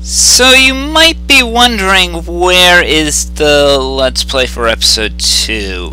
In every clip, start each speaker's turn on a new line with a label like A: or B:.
A: So you might be wondering, where is the Let's Play for episode 2?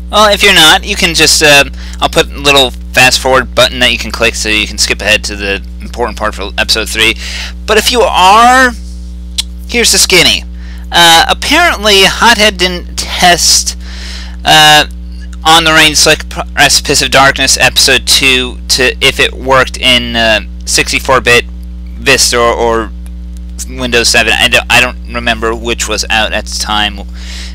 A: Well, if you're not, you can just, I'll put a little fast forward button that you can click so you can skip ahead to the important part for episode 3. But if you are, here's the skinny. Apparently, Hothead didn't test, on the Rainslick Precipice of Darkness episode 2 to if it worked in 64-bit Vista or Windows 7. I don't remember which was out at the time.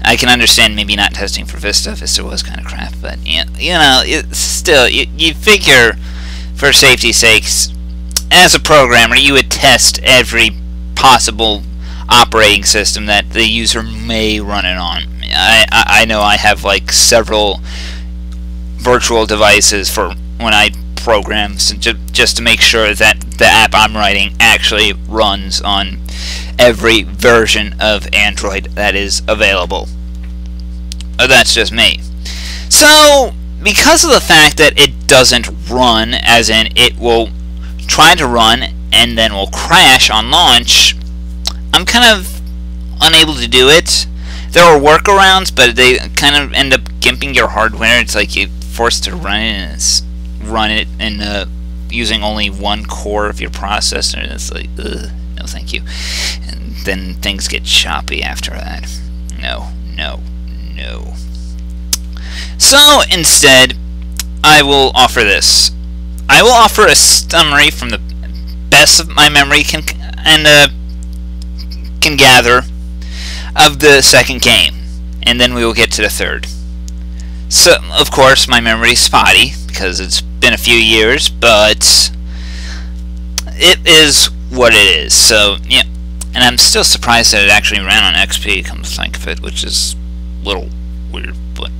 A: I can understand maybe not testing for Vista. Vista was kind of crap, but yeah, you know, still, you figure for safety's sakes, as a programmer, you would test every possible operating system that the user may run it on. I know I have like several virtual devices for when I program, just to make sure that the app I'm writing actually runs on every version of Android that is available. That's just me. So, because of the fact that it doesn't run, as in it will try to run and then will crash on launch, I'm kind of unable to do it. There are workarounds, but they kind of end up gimping your hardware. It's like you're forced to run it and using only one core of your processor. And it's like, ugh, no thank you. And then things get choppy after that. No. So instead, I will offer this. I will offer a summary from the best of my memory can gather of the second game, and then we will get to the third. So, of course, my memory's spotty because it's been a few years, but it is what it is. So, yeah, and I'm still surprised that it actually ran on XP, come to think of it, which is a little weird, but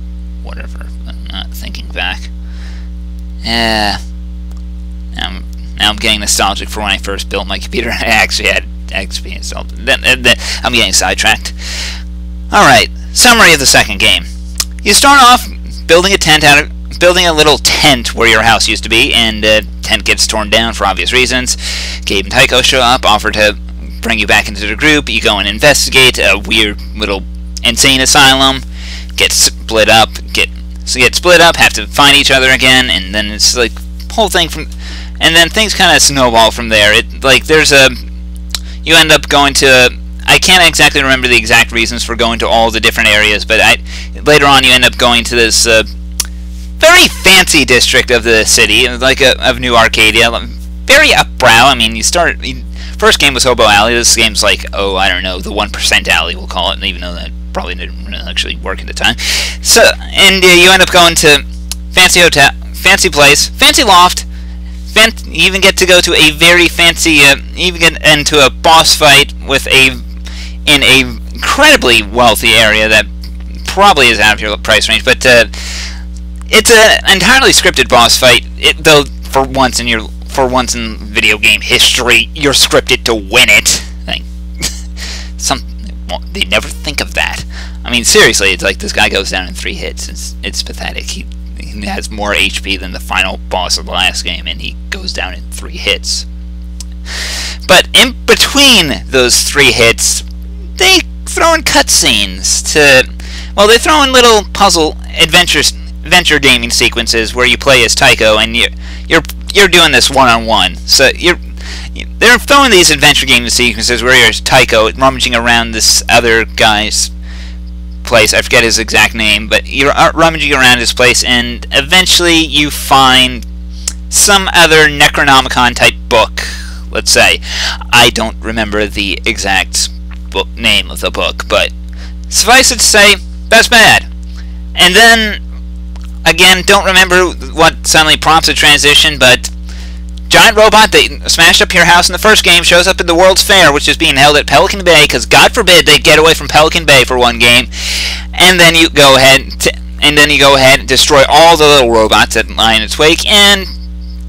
A: whatever. I'm not thinking back. Yeah, now I'm getting nostalgic for when I first built my computer. I actually had XP installed. Then I'm getting sidetracked. Alright, summary of the second game. You start off building a little tent where your house used to be, and the tent gets torn down for obvious reasons. Gabe and Tycho show up, offer to bring you back into the group. You go and investigate a weird little insane asylum, get split up, have to find each other again, and then it's like whole thing from, and then things kind of snowball from there. You end up going to, I can't exactly remember the exact reasons for going to all the different areas, but later on you end up going to this very fancy district of the city, like of New Arcadia, very upbrow. I mean, first game was Hobo Alley. This game's like, oh, I don't know, the 1% alley, we'll call it, even though that probably didn't actually work at the time. So, and you end up going to fancy hotel, fancy place, fancy loft. You even get to go to a very fancy, even get into a boss fight with in a incredibly wealthy area that probably is out of your price range, but it's an entirely scripted boss fight. Though for once in video game history, you're scripted to win it. They never think of that. I mean, seriously, it's like this guy goes down in 3 hits. It's pathetic. He has more HP than the final boss of the last game, and he goes down in 3 hits. But in between those 3 hits, they throw in cutscenes they throw in little puzzle adventure gaming sequences where you play as Tycho, and you're doing this one-on-one. So they're throwing these adventure gaming sequences where you're Tycho rummaging around this other guy's place. I forget his exact name, but you're rummaging around his place, and eventually you find some other Necronomicon type book, let's say. I don't remember the exact name of the book, but suffice it to say, that's bad. And then, again, don't remember what suddenly prompts a transition, but giant robot that smashed up your house in the first game shows up at the World's Fair, which is being held at Pelican Bay, because God forbid they get away from Pelican Bay for one game, and then you go ahead and destroy all the little robots that lie in its wake, and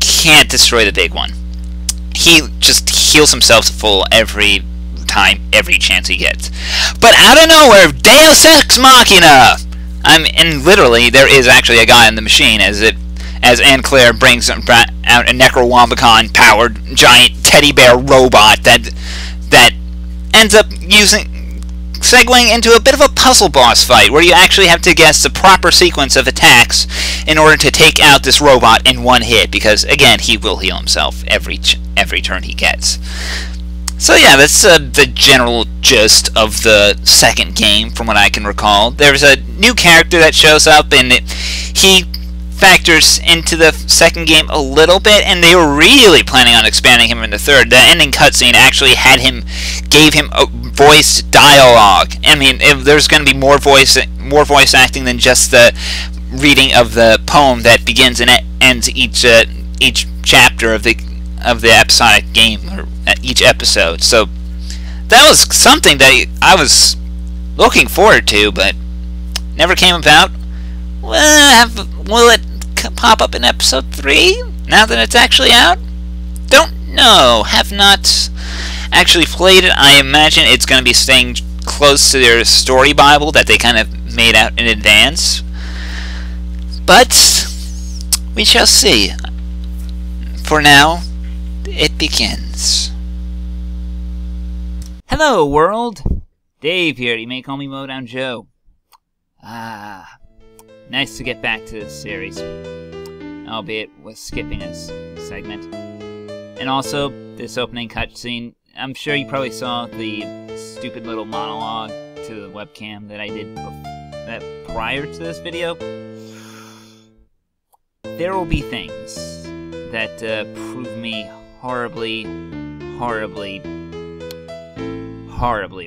A: can't destroy the big one. He just heals himself full every time, every chance he gets. But out of nowhere, Deus Ex Machina! And literally, there is actually a guy in the machine, as Anne Claire brings out a Necrowombicon-powered giant teddy bear robot that ends up segueing into a bit of a puzzle boss fight, where you actually have to guess the proper sequence of attacks in order to take out this robot in one hit, because, again, he will heal himself every turn he gets. So yeah, that's the general gist of the second game, from what I can recall. There's a new character that shows up, and he factors into the second game a little bit, and they were really planning on expanding him in the third. The ending cutscene actually gave him a voice dialogue. I mean, there's going to be more voice acting than just the reading of the poem that begins and ends each chapter of the episodic game, or each episode. So that was something that I was looking forward to, but never came about. Will it pop up in episode 3 now that it's actually out? Don't know. Have not actually played it. I imagine it's going to be staying close to their story Bible that they kind of made out in advance. But we shall see. For now, it begins. Hello, world! Dave here. You may call me mowdownjoe. Nice to get back to this series, albeit with skipping a segment. And also, this opening cutscene, I'm sure you probably saw the stupid little monologue to the webcam that I did prior to this video. There will be things that prove me horribly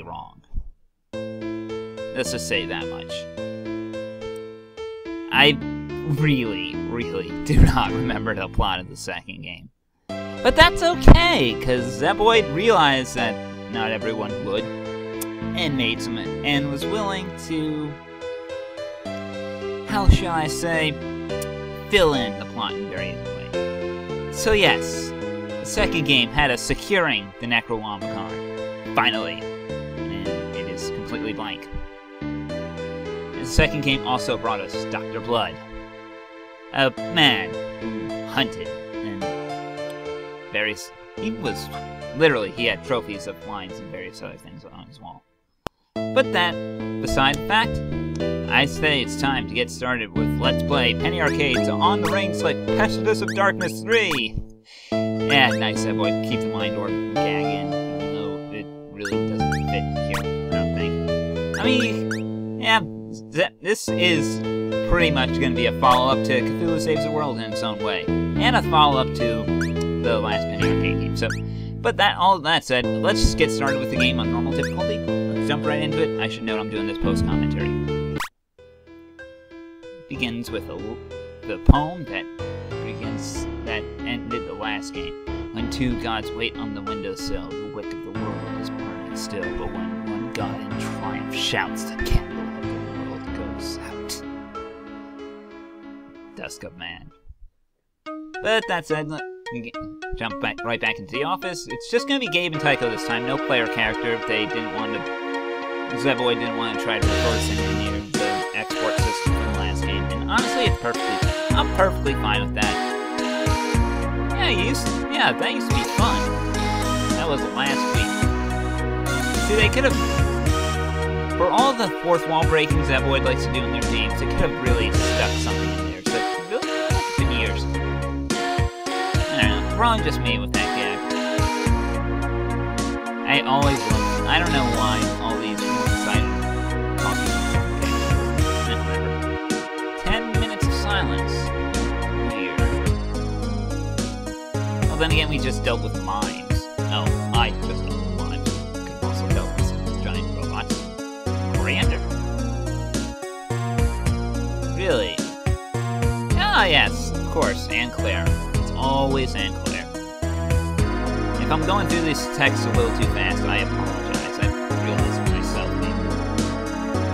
A: wrong. Let's just say that much. I really do not remember the plot of the second game. But that's okay, because Zeboyd realized that not everyone would, and made some, and was willing to, how shall I say, fill in the plot in various ways. So yes, the second game had us securing the Necrowombicon, finally, and it is completely blank. The second game also brought us Dr. Blood, a man who hunted and he had trophies of lines and various other things on his wall. But that beside the fact, I say it's time to get started with Let's Play Penny Arcade's on the Rainslick Precipice of Darkness 3. Yeah, nice, Zeboyd. Keep the mind orb gag in, even though it really doesn't fit here, I don't think. I mean, yeah, this is pretty much going to be a follow-up to Cthulhu Saves the World in its own way, and a follow-up to the last Penny Arcade game. So, but all that said, let's just get started with the game on normal difficulty. Let's jump right into it. I should note I'm doing this post-commentary. Begins with the poem that ended the last game. When two gods wait on the windowsill, the wick of the world is burning still. But when one god in triumph shouts, the candle of the world goes out. Dusk of Man. But that said, we jump right back into the office. It's just going to be Gabe and Tycho this time. No player character. Zeboyd didn't want to try to reverse engineer the export system from the last game. And honestly, I'm perfectly fine with that. Yeah, that used to be fun. That was last week. See, they could have, for all the fourth wall breaking Zeboyd likes to do in their games, they could have really stuck something in there. So it's been years. I don't know, probably just me with that gag. I don't know why all these one-sided talking. Whatever. 10 minutes of silence. Well, then again, we just dealt with mimes. Oh, I just dealt with mimes. Could also dealt with some giant robots. Grander. Really? Ah, yes, of course, Anne Claire. It's always Anne Claire. If I'm going through this text a little too fast, I apologize. I realize myself.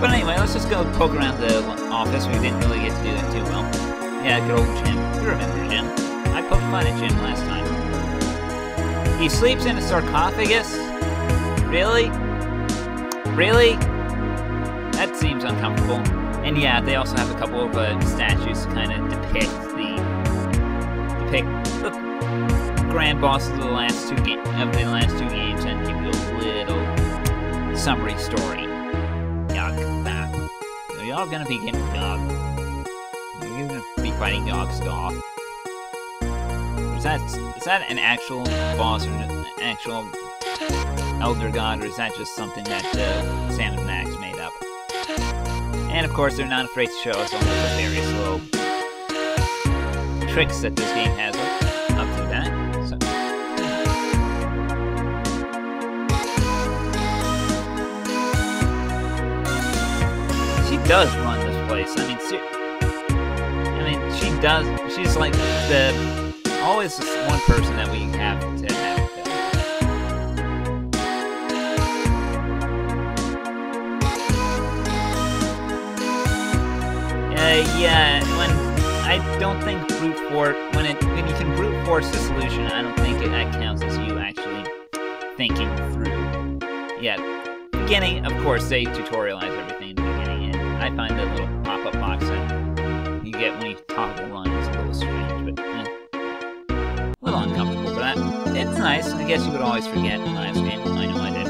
A: But anyway, let's just go poke around the office. We didn't really get to do that too well. Yeah, good old Jim. You remember Jim. I poked fun at Jim last time. He sleeps in a sarcophagus? Really? Really? That seems uncomfortable. And yeah, they also have a couple of statues to kind of depict the pick the grand bosses of the last two games and give you a little summary story. Yuck. So y'all gonna be getting Yogg. You're gonna be fighting Yogg-Sothoth. Is that an actual boss or an actual elder god, or is that just something that Sam and Max made up? And of course, they're not afraid to show us all the various little tricks that this game has up to that. So, she does run this place. I mean, she does. She's like always this one person that we have to have. Yeah, I don't think brute force, when you can brute force the solution, I don't think that counts as you actually thinking through. Yeah, beginning, of course, they tutorialize everything in the beginning, and I find the little pop-up box that you get when you toggle one is a little strange, but a little uncomfortable, but it's nice. I guess you would always forget in the last game. I know I did.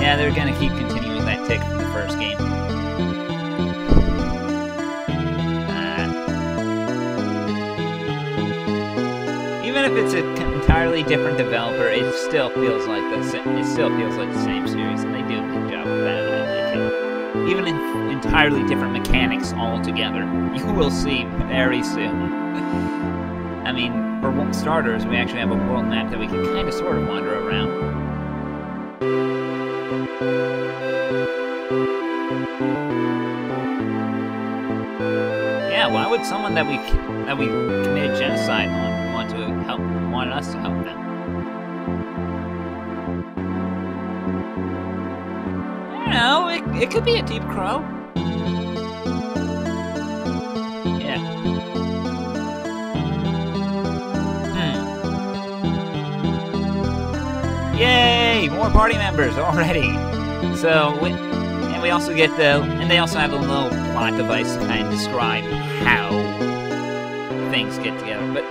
A: Yeah, they're gonna keep continuing that tick from the first game. Even if it's an entirely different developer, it still feels like the same series, and they do a good job with that. I like it. Even in entirely different mechanics altogether, you will see very soon. I mean, for starters, we actually have a world map that we can kind of sort of wander around. Yeah, why would someone that we committed genocide on want us to help them? I don't know, it could be a deep crow. Yeah. Yay! More party members already! So, we also get and they also have a little plot device to kind of describe how things get together. But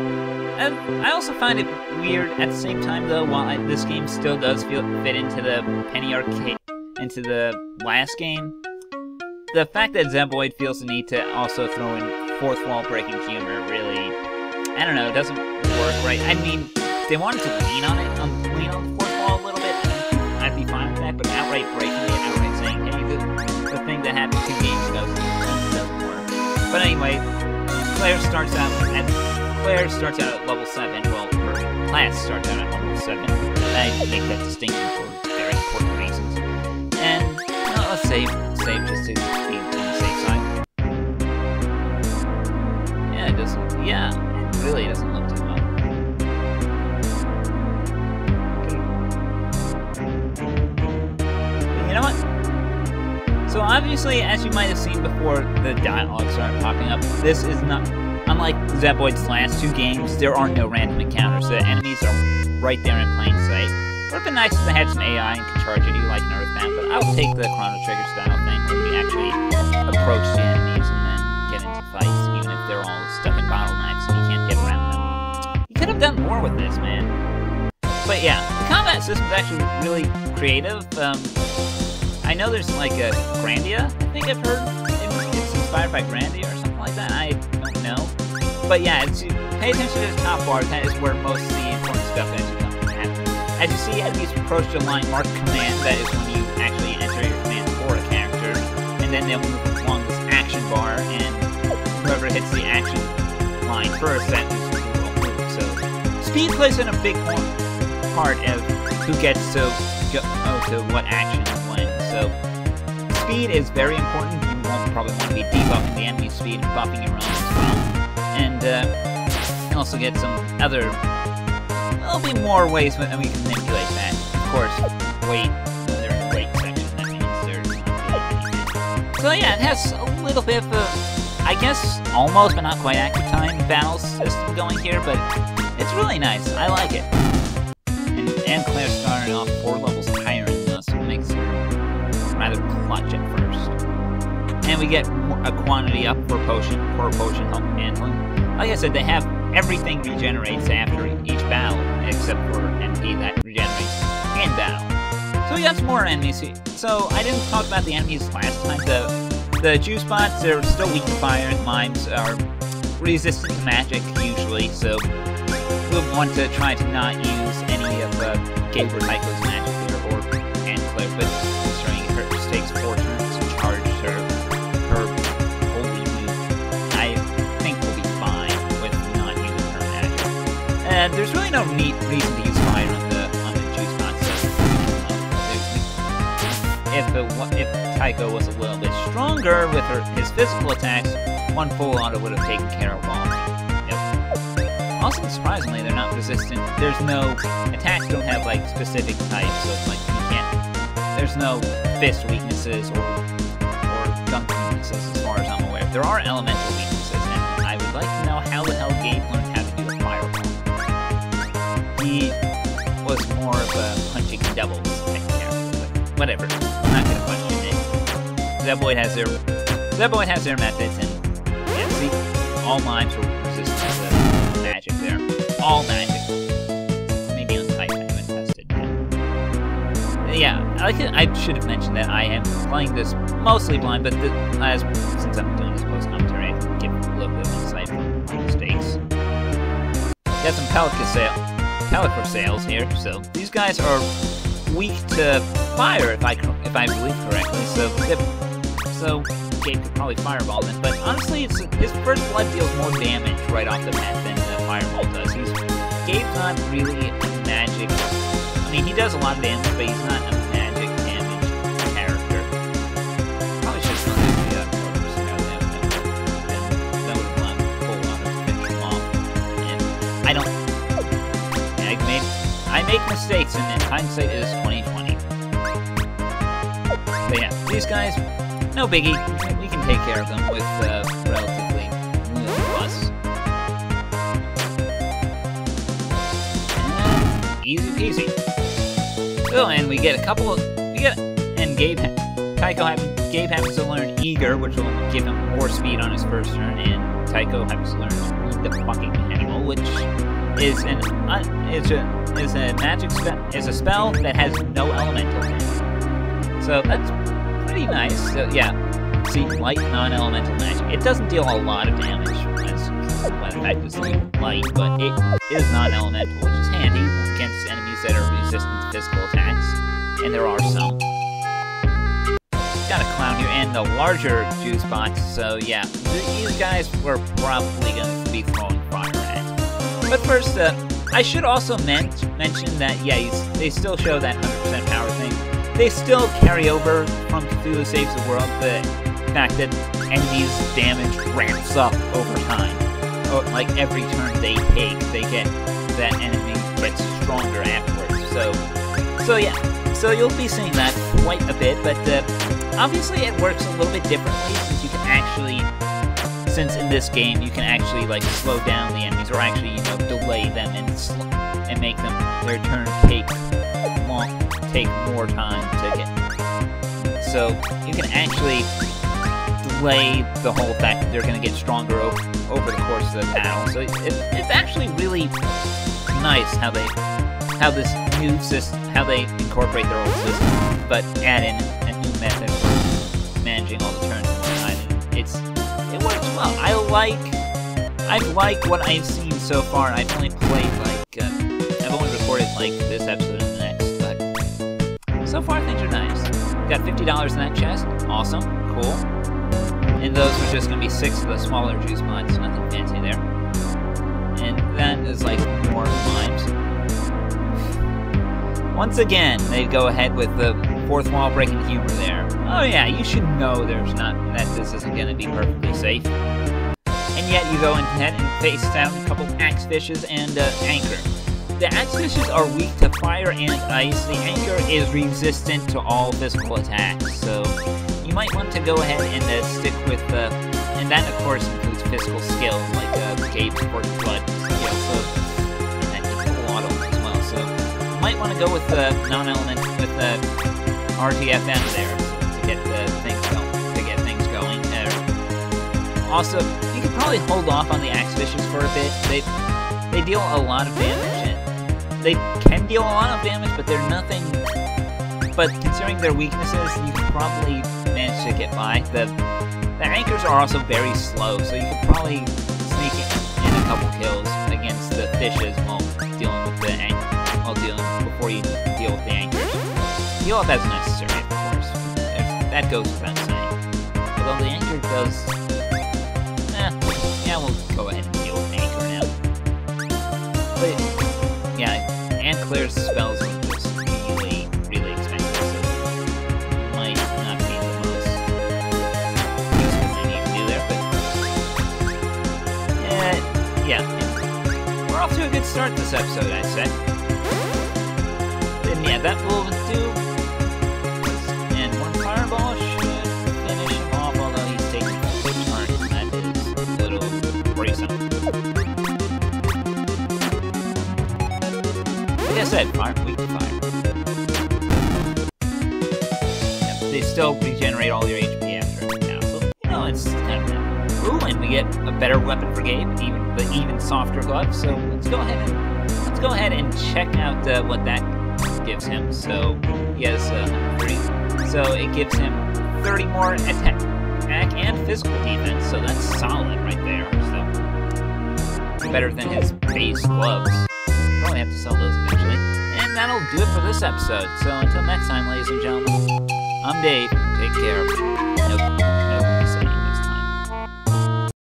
A: I also find it weird at the same time, though, while this game still does fit into the Penny Arcade, into the last game, the fact that Zeboyd feels the need to also throw in fourth wall breaking humor really, I don't know, doesn't work right. I mean, if they wanted to lean on the fourth wall a little bit, I'd be fine with that, but outright breaking it, outright saying, hey, the thing that happened 2 games ago doesn't work. But anyway, Claire starts out at level 7, well, her class starts out at level 7. I make that distinction for very important reasons. And, well, let's save just to be on the safe side. Yeah, it really doesn't look too well. You know what? So obviously, as you might have seen before the dialogue started popping up, this is not, unlike Zeboyd's last 2 games, there are no random encounters. The enemies are right there in plain sight. It would have been nice if they had some AI and could charge at you like in Earthbound, but I would take the Chrono Trigger style thing where we actually approach the enemies and then get into fights, even if they're all stuck in bottlenecks and you can't get around them. You could have done more with this, man. But yeah, the combat system's actually really creative. I know there's like a Grandia, I think I've heard. It's inspired by Grandia or something like that. I don't know. But yeah, pay attention to the top bar. That is where most of the important stuff actually comes from. As you see enemies approach the line marked command, that is when you actually enter your command for a character. And then they'll move along this action bar, and whoever hits the action line first, that is who will move. So speed plays in a big part of who gets to go to what action and when. So speed is very important. You won't probably want to be debuffing the enemy's speed and buffing your own as well. And you also get some other, there'll be more ways that we can manipulate that. Of course, weight, when they're in the weight section, that means there's not really anything. So yeah, it has a little bit of a, I guess, almost but not quite active time battle system going here, but it's really nice. I like it. And Claire started off 4 levels higher than us, so it makes her rather clutch at first. And we get a quantity up for potion help handling. Like I said, they have everything regenerates after each battle, except for MP that regenerates in battle. So we got some more enemies here. So I didn't talk about the enemies last time. The juice bots are still weak to fire, and mimes are resistant to magic usually, so we'll want to try to not use any of Gabe or Tycho's magic here, or Claire, but considering it takes 4 turns to charge her holy move, I think we'll be fine with not using her magic. And there's really no reason to use fire on the juice bots. So if Tycho was a little bit stronger with his physical attacks, 1 full auto would have taken care of all. Yep. Also, surprisingly, they're not resistant. There's no attacks don't have like specific types, so it's like you can't. There's no fist weaknesses or gunk weaknesses as far as I'm aware. There are elemental weaknesses, and I would like to know how the hell Gabe learned how to do a fireball. He was more of a punching doubles type character, but whatever. I'm not gonna question it. Zeboyd has their methods, and yeah, see, all mimes were resistant to magic there. All magic. Maybe on type I haven't tested yet. Yeah, I should have mentioned that I am playing this mostly blind, but since I'm doing this post commentary, I can give a little bit of insight from my mistakes. Got some Pellicer sales here, so these guys are weak to fire, if I believe correctly. So Gabe could probably fireball them, but honestly, his first blood deals more damage right off the bat than the fireball does. Gabe's not really a magic. I mean, he does a lot of damage, but he's not a magic damage character. Probably should have done the Precipice, and that would have allowed full on to finish him off. And I make mistakes, and in hindsight, it is 2020. But yeah, these guys, no biggie. We can take care of them with relatively little fuss. And easy peasy. Oh, and we get a couple of and Gabe having to learn Eager, which will give him more speed on his first turn, and Tycho having to learn Read the Fucking Animal, which is a spell that has no elemental damage. So that's pretty nice. So yeah, see, light non-elemental magic. It doesn't deal a lot of damage, as by the fact it's light, but it is non-elemental, which is handy against enemies that are resistant to physical attacks, and there are some. Got a clown here, and the larger juice bots. So yeah, these guys we're probably going to be throwing fire at. But first, I should also mention that yeah, they still show that 100% power thing. They still carry over from Cthulhu Saves the World the fact that enemies' damage ramps up over time. Like every turn they take, that enemy gets stronger afterwards. So yeah, so you'll be seeing that quite a bit. But obviously, it works a little bit differently since in this game you can actually like slow down the enemies, or actually delay them and make their turn take more time to get. So you can actually delay the whole fact that they're going to get stronger over the course of the battle. So it's actually really nice how they incorporate their old system, but add in a new method for managing all the turns and whatnot. It works well. I like what I've seen so far. I've only played I've only recorded this episode and the next, but so far things are nice. Got $50 in that chest. Awesome. Cool. And those are just going to be 6 of the smaller juice bots. Nothing fancy there. And that is more mimes. Once again, they go ahead with the fourth wall breaking humor there. Oh yeah, you should know that this isn't going to be perfectly safe. And yet you go ahead and face down a couple axe fishes and anchor. The axe fishes are weak to fire and ice. The anchor is resistant to all physical attacks, so you might want to go ahead and stick with and that of course includes physical skill, like Gabe's Pork Blood skill, and that takes a lot of as well. So you might want to go with the non-element with RTFM there to get things going. Also, you can probably hold off on the axe fishes for a bit. They deal a lot of damage, and they can deal a lot of damage, but they're nothing. But considering their weaknesses, you can probably manage to get by. The anchors are also very slow, so you can probably sneak in a couple kills against the fishes while dealing with the before you deal with the anchors. Heal up as necessary, of course. That goes without saying. Although the anchor does... yeah, we'll go ahead and deal with the anchor now. But, yeah, and Claire's spells are just really, really expensive, so might not be the most useful thing you can do there, but... yeah. We're off to a good start this episode, I'd say. And yeah, that will do. And one fireball should finish him off, although he's taking a quick turn, and that is a little worrisome. Like I said, weak to fire. Yep, they still regenerate all your HP after now, so you know it's kind of nice. Ooh, and we get a better weapon for Gabe, even softer gloves. So let's go ahead and check out what that gives him. So he has 3. So it gives him 30 more attack and physical defense. So that's solid right there. So better than his base gloves. Probably have to sell those eventually. And that'll do it for this episode. So until next time, ladies and gentlemen, I'm Dave. Take care. Nope.